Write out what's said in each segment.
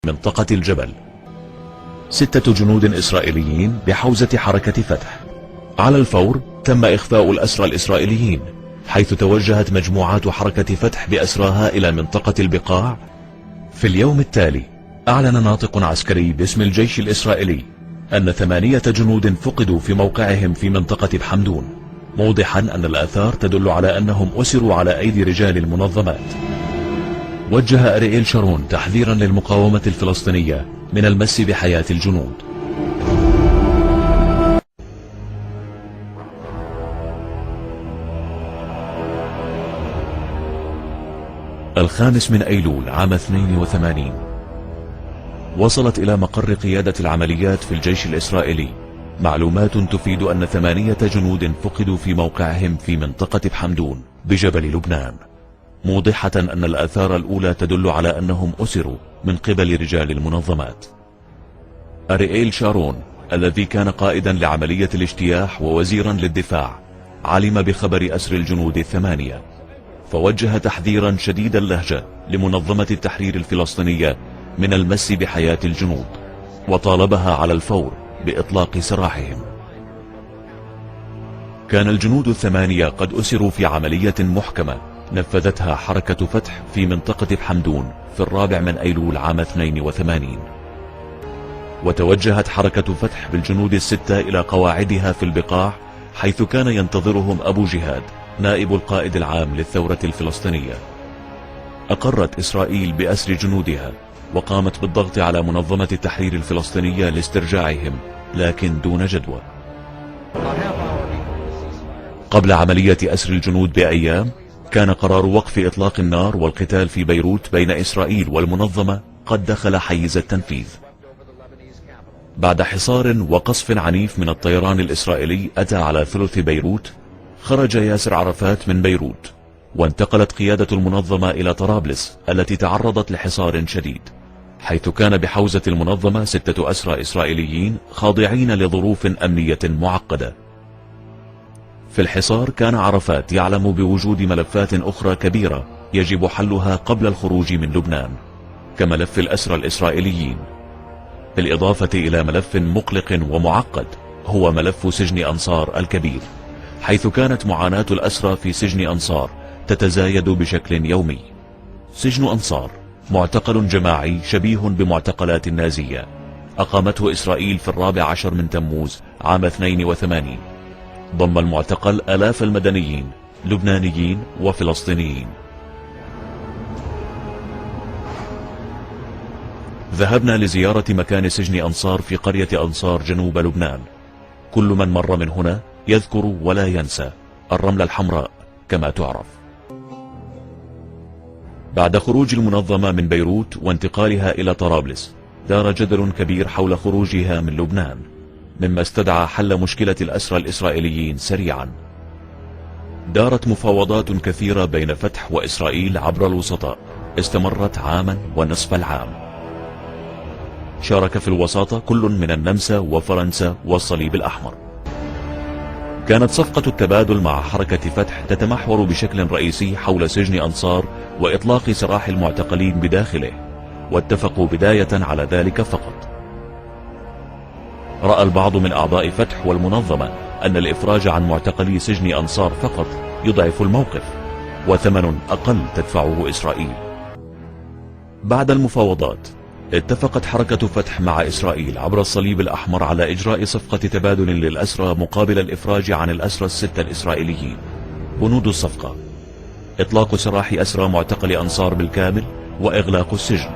منطقة الجبل. 6 جنود إسرائيليين بحوزة حركة فتح. على الفور تم إخفاء الأسرى الإسرائيليين، حيث توجهت مجموعات حركة فتح بأسراها إلى منطقة البقاع. في اليوم التالي أعلن ناطق عسكري باسم الجيش الإسرائيلي أن 8 جنود فقدوا في موقعهم في منطقة بحمدون، موضحا أن الآثار تدل على أنهم أسروا على أيدي رجال المنظمات. وجه أرييل شارون تحذيرا للمقاومة الفلسطينية من المس بحياة الجنود. الخامس من أيلول عام 82 وصلت إلى مقر قيادة العمليات في الجيش الإسرائيلي معلومات تفيد أن 8 جنود فقدوا في موقعهم في منطقة بحمدون بجبل لبنان، موضحة أن الآثار الأولى تدل على أنهم أسروا من قبل رجال المنظمات. أرييل شارون الذي كان قائدا لعملية الاجتياح ووزيرا للدفاع علم بخبر أسر الجنود 8، فوجه تحذيرا شديد اللهجة لمنظمة التحرير الفلسطينية من المس بحياة الجنود، وطالبها على الفور بإطلاق سراحهم. كان الجنود 8 قد أسروا في عملية محكمة نفذتها حركة فتح في منطقة بحمدون في 4 من أيلول عام 82. وتوجهت حركة فتح بالجنود 6 إلى قواعدها في البقاع، حيث كان ينتظرهم أبو جهاد نائب القائد العام للثورة الفلسطينية. أقرت إسرائيل بأسر جنودها وقامت بالضغط على منظمة التحرير الفلسطينية لاسترجاعهم، لكن دون جدوى. قبل عملية أسر الجنود بأيام كان قرار وقف إطلاق النار والقتال في بيروت بين إسرائيل والمنظمة قد دخل حيز التنفيذ. بعد حصار وقصف عنيف من الطيران الإسرائيلي أتى على ثلث بيروت، خرج ياسر عرفات من بيروت، وانتقلت قيادة المنظمة إلى طرابلس التي تعرضت لحصار شديد، حيث كان بحوزة المنظمة 6 أسرى إسرائيليين خاضعين لظروف أمنية معقدة. في الحصار كان عرفات يعلم بوجود ملفات أخرى كبيرة يجب حلها قبل الخروج من لبنان، كملف الأسرى الإسرائيليين، بالإضافة إلى ملف مقلق ومعقد هو ملف سجن أنصار الكبير، حيث كانت معاناة الأسرى في سجن أنصار تتزايد بشكل يومي. سجن أنصار معتقل جماعي شبيه بمعتقلات النازية، أقامته إسرائيل في 14 من تموز عام 82. ضم المعتقل آلاف المدنيين لبنانيين وفلسطينيين. ذهبنا لزيارة مكان سجن أنصار في قرية أنصار جنوب لبنان. كل من مر من هنا يذكر ولا ينسى الرملة الحمراء كما تعرف. بعد خروج المنظمة من بيروت وانتقالها إلى طرابلس دار جدل كبير حول خروجها من لبنان، مما استدعى حل مشكلة الأسرى الإسرائيليين سريعا. دارت مفاوضات كثيرة بين فتح وإسرائيل عبر الوسطاء استمرت عاما ونصف العام. شارك في الوساطة كل من النمسا وفرنسا والصليب الأحمر. كانت صفقة التبادل مع حركة فتح تتمحور بشكل رئيسي حول سجن أنصار وإطلاق سراح المعتقلين بداخله، واتفقوا بداية على ذلك فقط. رأى البعض من أعضاء فتح والمنظمة أن الإفراج عن معتقلي سجن أنصار فقط يضعف الموقف وثمن أقل تدفعه إسرائيل. بعد المفاوضات اتفقت حركة فتح مع إسرائيل عبر الصليب الأحمر على إجراء صفقة تبادل للأسرى مقابل الإفراج عن الأسرى 6 الإسرائيليين. بنود الصفقة: إطلاق سراح أسرى معتقل أنصار بالكامل وإغلاق السجن،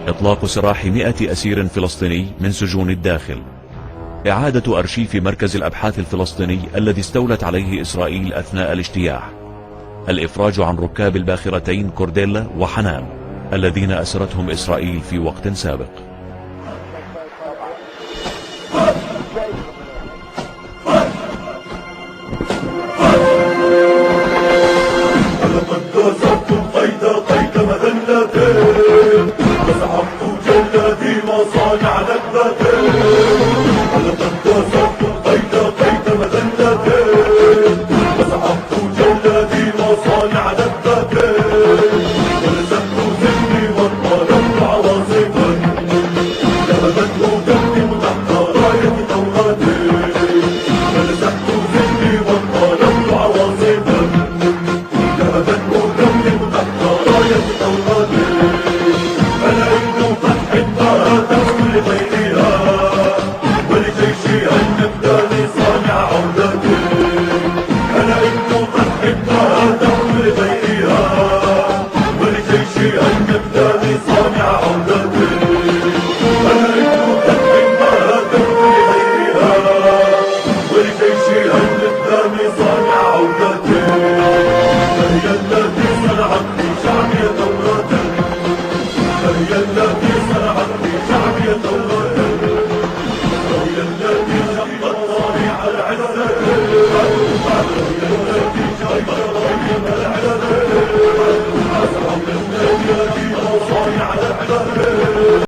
إطلاق سراح 100 أسير فلسطيني من سجون الداخل، إعادة أرشيف مركز الأبحاث الفلسطيني الذي استولت عليه إسرائيل أثناء الاجتياح، الإفراج عن ركاب الباخرتين كورديلا وحنان الذين أسرتهم إسرائيل في وقت سابق. ولزمت سجني والطرف عواصفا صرعت في شعب يطلع